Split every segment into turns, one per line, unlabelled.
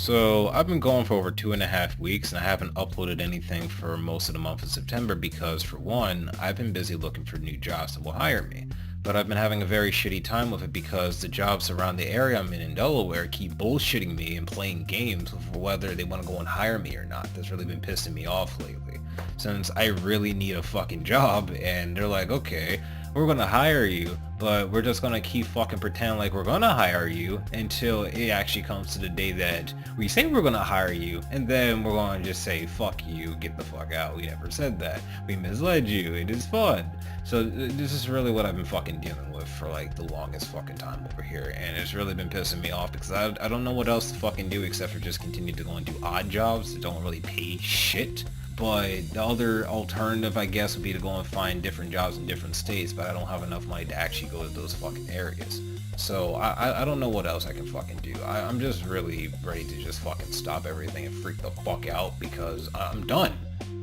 So I've been going for over 2.5 weeks and I haven't uploaded anything for most of the month of September because, for one, I've been busy looking for new jobs that will hire me. But I've been having a very shitty time with it because the jobs around the area I'm in Delaware keep bullshitting me and playing games with whether they want to go and hire me or not. That's really been pissing me off lately. Since I really need a fucking job and they're like, okay, we're gonna hire you, but we're just gonna keep fucking pretending like we're gonna hire you until it actually comes to the day that we say we're gonna hire you, and then we're gonna just say, fuck you, get the fuck out, we never said that, we misled you, it is fun. So this is really what I've been fucking dealing with for like the longest fucking time over here, and it's really been pissing me off because I don't know what else to fucking do except for just continue to go and do odd jobs that don't really pay shit. But the other alternative, I guess, would be to go and find different jobs in different states, but I don't have enough money to actually go to those fucking areas. So I don't know what else I can fucking do. I'm just really ready to just fucking stop everything and freak the fuck out because I'm done.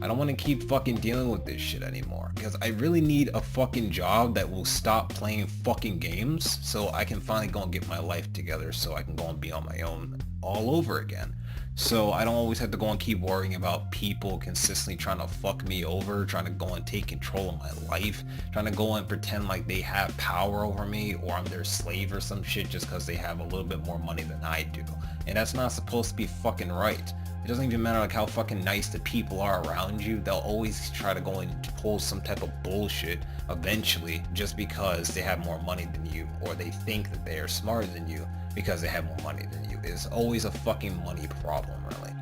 I don't want to keep fucking dealing with this shit anymore because I really need a fucking job that will stop playing fucking games so I can finally go and get my life together so I can go and be on my own all over again. So I don't always have to go and keep worrying about people consistently trying to fuck me over, trying to go and take control of my life, trying to go and pretend like they have power over me or I'm their slave or some shit just because they have a little bit more money than I do. And that's not supposed to be fucking right. It doesn't even matter like how fucking nice the people are around you. They'll always try to go and pull some type of bullshit eventually just because they have more money than you or they think that they are smarter than you because they have more money than you. It's always a fucking money problem, really.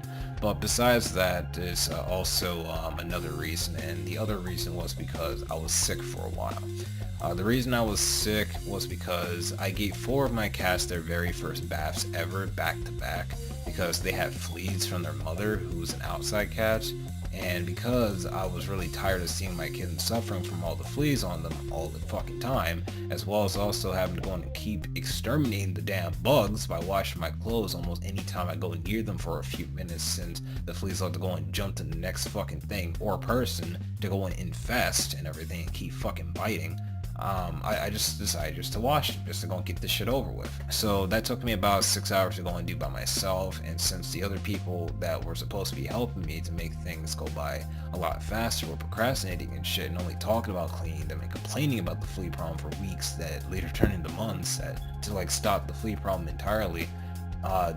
But besides that, there's also another reason, and the other reason was because I was sick for a while. The reason I was sick was because I gave 4 of my cats their very first baths ever back to back because they had fleas from their mother, who's an outside cat, and because I was really tired of seeing my kittens suffering from all the fleas on them all the fucking time, as well as also having to go and keep exterminating the damn bugs by washing my clothes almost any time I go near them for a few minutes, since the fleas love to go and jump to the next fucking thing or person to go and infest and everything and keep fucking biting. I just decided just to wash it, just to go and get this shit over with. So that took me about 6 hours to go and do by myself, and since the other people that were supposed to be helping me to make things go by a lot faster were procrastinating and shit and only talking about cleaning them and complaining about the flea problem for weeks that later turned into months to like stop the flea problem entirely,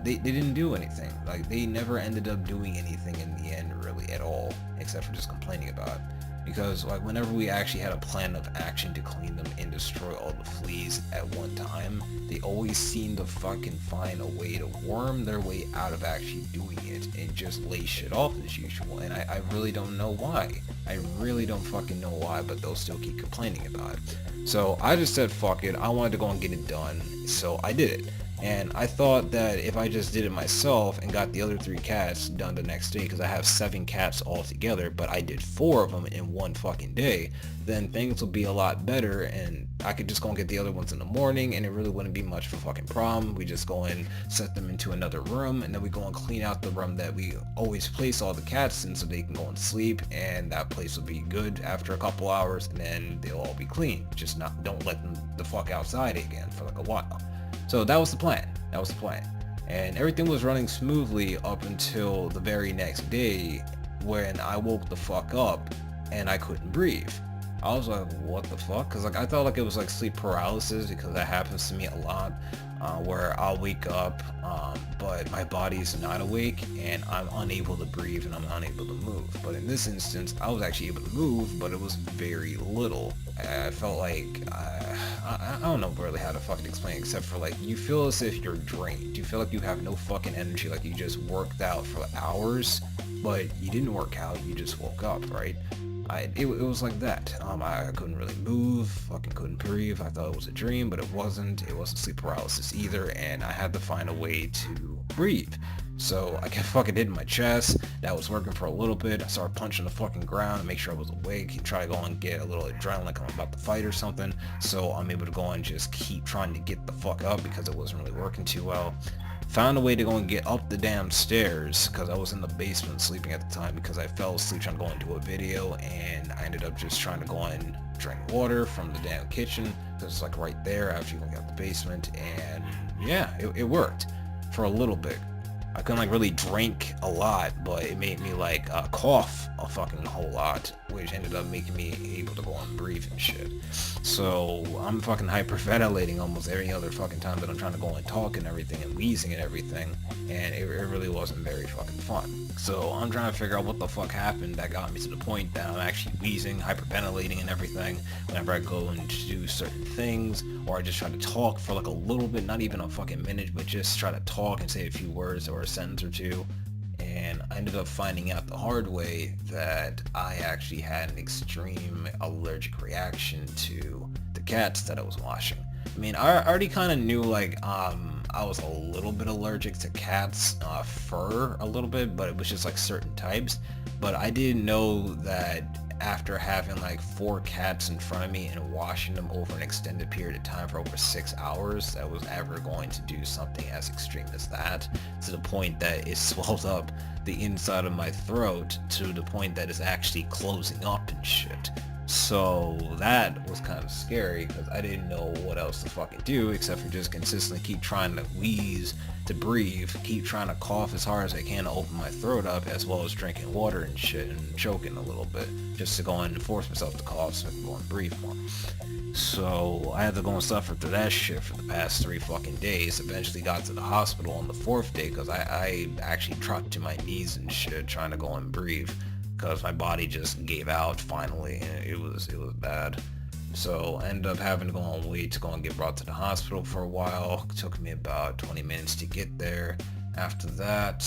they didn't do anything. Like, they never ended up doing anything in the end really at all, except for just complaining about it. Because like whenever we actually had a plan of action to clean them and destroy all the fleas at one time, they always seem to fucking find a way to worm their way out of actually doing it and just lay shit off as usual. And I really don't know why. I really don't fucking know why, but they'll still keep complaining about it. So I just said fuck it, I wanted to go and get it done, so I did it. And I thought that if I just did it myself and got the other 3 cats done the next day, because I have 7 cats all together, but I did 4 of them in one fucking day, then things would be a lot better and I could just go and get the other ones in the morning and it really wouldn't be much of a fucking problem. We just go and set them into another room and then we go and clean out the room that we always place all the cats in so they can go and sleep, and that place will be good after a couple hours and then they'll all be clean. Just don't let them the fuck outside again for like a while. So that was the plan. And everything was running smoothly up until the very next day when I woke the fuck up and I couldn't breathe. I was like, what the fuck? Because like I thought like it was like sleep paralysis, because that happens to me a lot, where I'll wake up, but my body's not awake and I'm unable to breathe and I'm unable to move. But in this instance, I was actually able to move, but it was very little. I felt like, I don't know really how to fucking explain it, except for like, you feel as if you're drained. You feel like you have no fucking energy, like you just worked out for hours, but you didn't work out, you just woke up, right? It was like that. I couldn't really move, fucking couldn't breathe. I thought it was a dream, but it wasn't. It wasn't sleep paralysis either, and I had to find a way to breathe. So I kept fucking hitting my chest. That was working for a little bit. I started punching the fucking ground to make sure I was awake and try to go and get a little adrenaline like I'm about to fight or something. So I'm able to go and just keep trying to get the fuck up because it wasn't really working too well. Found a way to go and get up the damn stairs because I was in the basement sleeping at the time because I fell asleep trying to go and do a video, and I ended up just trying to go and drink water from the damn kitchen because it's like right there after you go out the basement, and yeah, it worked for a little bit. I couldn't like really drink a lot, but it made me like cough a fucking whole lot, which ended up making me able to go and breathe and shit. So I'm fucking hyperventilating almost every other fucking time that I'm trying to go and talk and everything, and wheezing and everything, and it really wasn't very fucking fun. So I'm trying to figure out what the fuck happened that got me to the point that I'm actually wheezing, hyperventilating and everything whenever I go and do certain things, or I just try to talk for like a little bit, not even a fucking minute, but just try to talk and say a few words or a sentence or two. And I ended up finding out the hard way that I actually had an extreme allergic reaction to the cats that I was washing. I mean, I already kind of knew like I was a little bit allergic to cats fur a little bit, but it was just like certain types. But I didn't know that after having like 4 cats in front of me and washing them over an extended period of time for over 6 hours, that was ever going to do something as extreme as that, to the point that it swelled up the inside of my throat to the point that it's actually closing up and shit. So that was kind of scary because I didn't know what else to fucking do except for just consistently keep trying to wheeze to breathe, keep trying to cough as hard as I can to open my throat up, as well as drinking water and shit and choking a little bit just to go and force myself to cough so I can go and breathe more. So I had to go and suffer through that shit for the past 3 fucking days. Eventually got to the hospital on the 4th day because I actually dropped to my knees and shit trying to go and breathe, because my body just gave out finally, and it was bad. So I ended up having to go on wait to go and get brought to the hospital for a while. It took me about 20 minutes to get there. After that,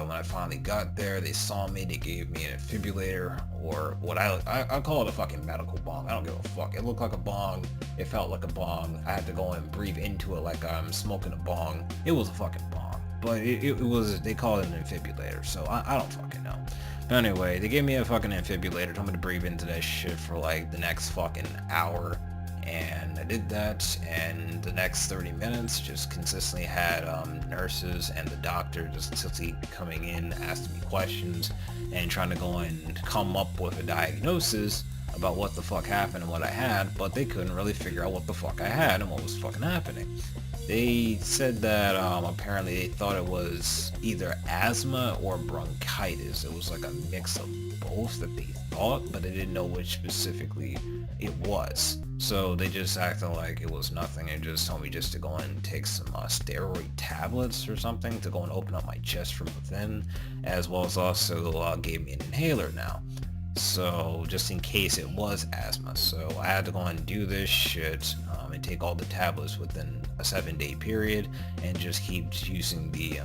when I finally got there, they saw me, they gave me an defibrillator, or what I call it a fucking medical bong. I don't give a fuck. It looked like a bong. It felt like a bong. I had to go and breathe into it like I'm smoking a bong. It was a fucking bong. But it was, they call it an defibrillator, so I don't fucking know. But anyway, they gave me a fucking defibrillator, told me to breathe into that shit for like the next fucking hour, and I did that, and the next 30 minutes just consistently had nurses and the doctor just consistently coming in, asking me questions, and trying to go and come up with a diagnosis about what the fuck happened and what I had, but they couldn't really figure out what the fuck I had and what was fucking happening. They said that apparently they thought it was either asthma or bronchitis. It was like a mix of both that they thought, but they didn't know which specifically it was. So they just acted like it was nothing and just told me just to go and take some steroid tablets or something to go and open up my chest from within, as well as also gave me an inhaler now. So just in case it was asthma. So I had to go and do this shit and take all the tablets within a 7-day period and just keep using the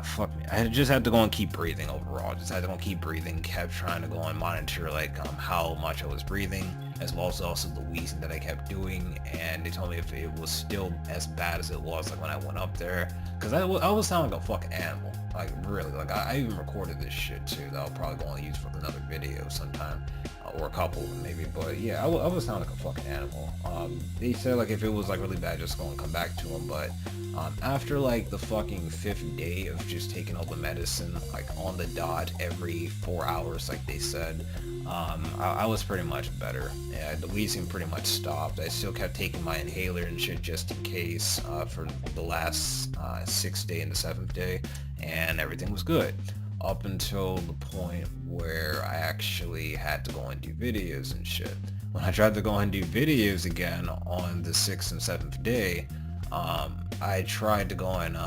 fuck me. I just had to go and keep breathing overall. Just had to go and keep breathing. Kept trying to go and monitor like how much I was breathing, as well as also the wheezing that I kept doing. And they told me if it was still as bad as it was like when I went up there, because I was sounding like a fucking animal. Like really, like I even recorded this shit too that I'll probably go and use for another video sometime, or a couple of them maybe. But yeah, I was sounding like a fucking animal. They said like if it was like really bad, just go and come back to them. But after like the fucking 5th day of just taking all the medicine like on the dot every 4 hours, like they said, I was pretty much better. Yeah, the wheezing pretty much stopped. I still kept taking my inhaler and shit just in case for the last 6th day and the 7th day, and everything was good. Up until the point where I actually had to go and do videos and shit. When I tried to go and do videos again on the 6th and 7th day, I tried to go and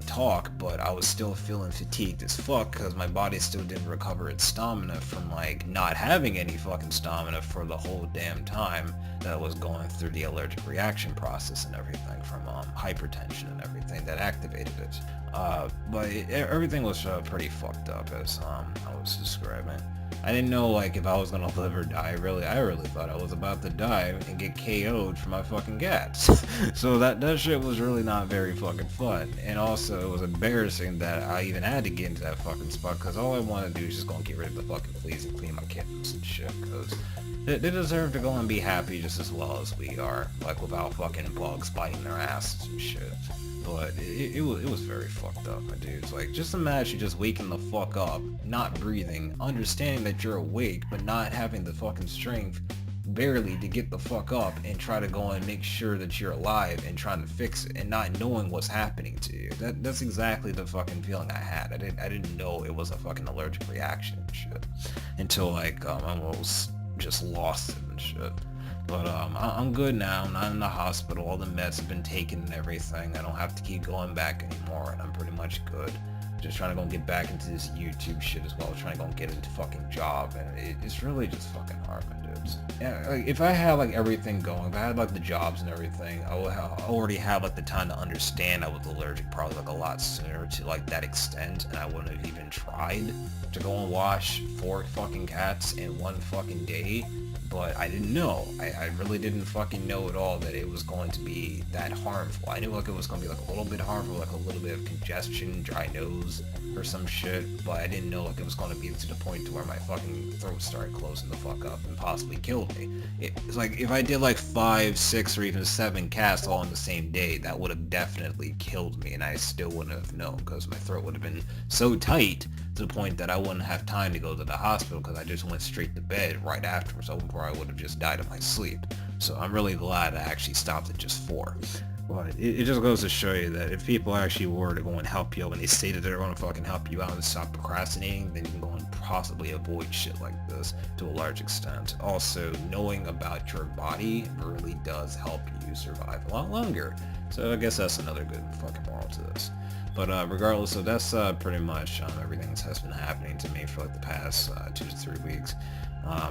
talk, but I was still feeling fatigued as fuck because my body still didn't recover its stamina from like not having any fucking stamina for the whole damn time that I was going through the allergic reaction process and everything from hypertension and everything that activated it. But everything was pretty fucked up as I was describing. I didn't know like if I was gonna live or die. I really thought I was about to die and get KO'd for my fucking cats. So that shit was really not very fucking fun. And also it was embarrassing that I even had to get into that fucking spot, because all I want to do is just go and get rid of the fucking fleas and clean my kittens and shit, because they deserve to go and be happy just as well as we are, like without fucking bugs biting their asses and shit. But it was very fucked up, my dudes. Like, just imagine just waking the fuck up, not breathing, understanding that you're awake, but not having the fucking strength barely to get the fuck up and try to go and make sure that you're alive and trying to fix it and not knowing what's happening to you. That's exactly the fucking feeling I had. I didn't know it was a fucking allergic reaction and shit until like I almost just lost it and shit. But I'm good now. I'm not in the hospital. All the meds have been taken and everything. I don't have to keep going back anymore, and I'm pretty much good. Just trying to go get back into this YouTube shit as well. Trying to go get into fucking job, and it's really just fucking hard, dudes. Yeah, like if I had like everything going, if I had like the jobs and everything, I would already have like the time to understand I was allergic probably like a lot sooner to like that extent, and I wouldn't have even tried to go and wash 4 fucking cats in 1 fucking day. But I didn't know. I really didn't fucking know at all that it was going to be that harmful. I knew like it was going to be like a little bit harmful, like a little bit of congestion, dry nose, or some shit. But I didn't know like it was going to be to the point to where my fucking throat started closing the fuck up and possibly killed me. It's like if I did like 5, 6, or even 7 casts all in the same day, that would have definitely killed me, and I still wouldn't have known because my throat would have been so tight to the point that I wouldn't have time to go to the hospital because I just went straight to bed right afterwards, or I would have just died of my sleep. So I'm really glad I actually stopped at just 4. But it just goes to show you that if people actually were to go and help you out and they say that they're going to fucking help you out and stop procrastinating, then you can go and possibly avoid shit like this to a large extent. Also, knowing about your body really does help you survive a lot longer. So I guess that's another good fucking moral to this. But regardless, so that's pretty much everything that's been happening to me for like the past 2 to 3 weeks.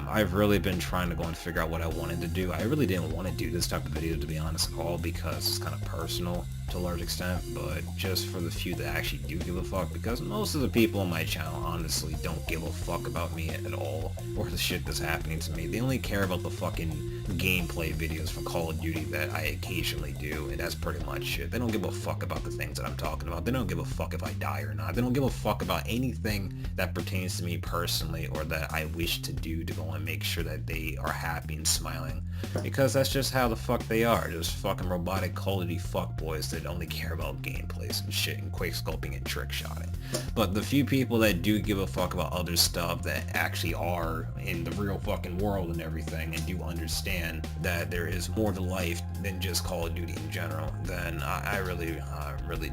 I've really been trying to go and figure out what I wanted to do. I really didn't want to do this type of video, to be honest, at all, because it's kind of personal to a large extent, but just for the few that actually do give a fuck, because most of the people on my channel honestly don't give a fuck about me at all, or the shit that's happening to me. They only care about the fucking gameplay videos from Call of Duty that I occasionally do, and that's pretty much it. They don't give a fuck about the things that I'm talking about. They don't give a fuck if I die or not. They don't give a fuck about anything that pertains to me personally, or that I wish to do to go and make sure that they are happy and smiling, because that's just how the fuck they are. Just fucking robotic Call of Duty fuckboys that only care about gameplays and shit and quick scoping and trick shotting. But the few people that do give a fuck about other stuff that actually are in the real fucking world and everything, and do understand that there is more to life than just Call of Duty in general, then I really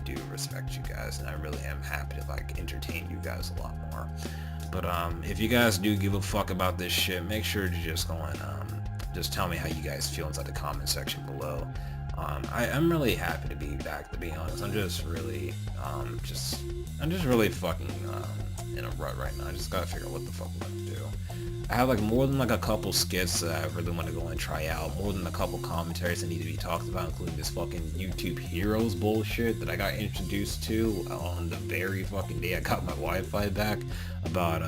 do respect you guys, and I really am happy to like entertain you guys a lot more. But if you guys do give a fuck about this shit, make sure to just go and just tell me how you guys feel inside the comment section below. I'm really happy to be back, to be honest. I'm just really fucking in a rut right now. I just gotta figure out what the fuck I'm gonna do. I have like more than like a couple skits that I really want to go and try out, more than a couple commentaries that need to be talked about, including this fucking YouTube Heroes bullshit that I got introduced to on the very fucking day I got my Wi-Fi back, about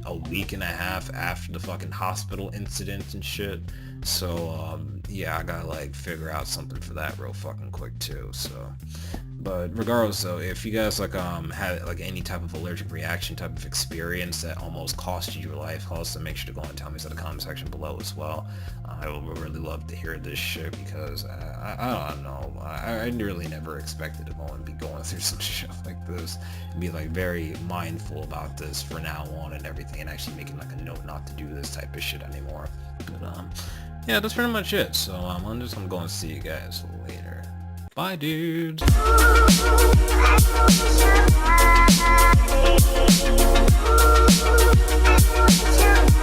a week and a half after the fucking hospital incident and shit. So yeah, I gotta like figure out something for that real fucking quick too. So, but regardless, though, if you guys like had like any type of allergic reaction type of experience that almost cost you your life, also make sure to go and tell me in the comment section below as well. I would really love to hear this shit, because I don't know, I really never expected to go and be going through some shit like this and be like very mindful about this for now on and everything, and actually making like a note not to do this type of shit anymore. But yeah, that's pretty much it. So I'm just gonna go and see you guys later. Bye, dudes.
Thank you.